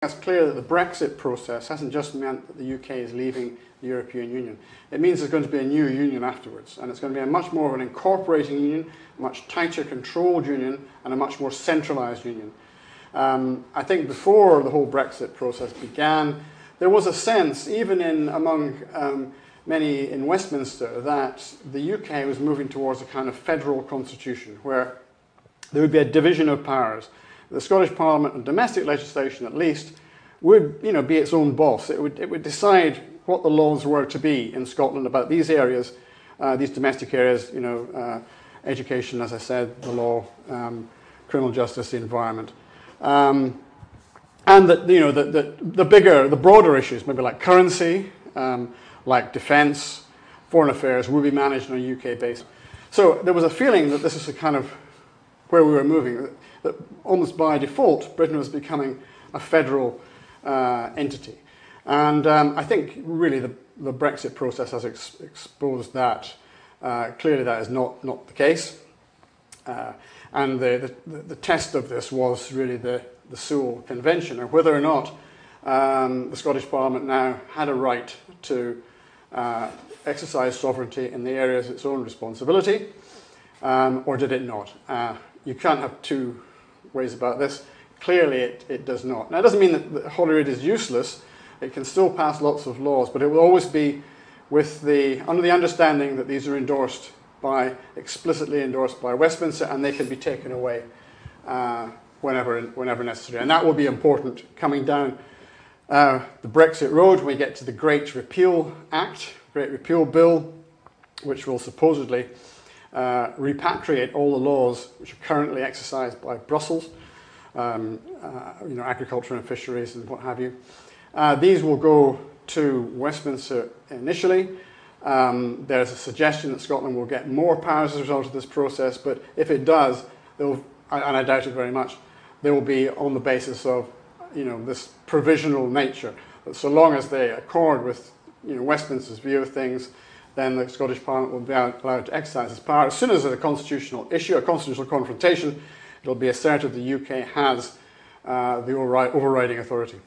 It's clear that the Brexit process hasn't just meant that the UK is leaving the European Union. It means there's going to be a new union afterwards, and it's going to be a much more of an incorporating union, a much tighter controlled union, and a much more centralised union. I think before the whole Brexit process began, there was a sense, even among many in Westminster, that the UK was moving towards a kind of federal constitution, where there would be a division of powers. The Scottish Parliament, and domestic legislation at least, would be its own boss. It would decide what the laws were to be in Scotland about these areas, these domestic areas, education, as I said, the law, criminal justice, the environment. And that the broader issues, maybe like currency, like defence, foreign affairs, would be managed on a UK basis. So there was a feeling that this is a kind of where we were moving, that almost by default, Britain was becoming a federal entity. And I think really the Brexit process has exposed that. Clearly that is not the case. And the test of this was really the Sewell Convention, and whether or not the Scottish Parliament now had a right to exercise sovereignty in the areas of its own responsibility, or did it not? You can't have two ways about this. Clearly it does not. Now it doesn't mean that Holyrood is useless. It can still pass lots of laws, but it will always be under the understanding that these are explicitly endorsed by Westminster, and they can be taken away whenever necessary. And that will be important coming down the Brexit road when we get to the Great Repeal Act, Great Repeal Bill, which will supposedly repatriate all the laws which are currently exercised by Brussels, agriculture and fisheries and what have you. These will go to Westminster initially. There's a suggestion that Scotland will get more powers as a result of this process, but if it does, and I doubt it very much, they will be on the basis of this provisional nature. That so long as they accord with Westminster's view of things, then the Scottish Parliament will be allowed to exercise its power. As soon as there's a constitutional issue, a constitutional confrontation, it will be asserted the UK has the overriding authority.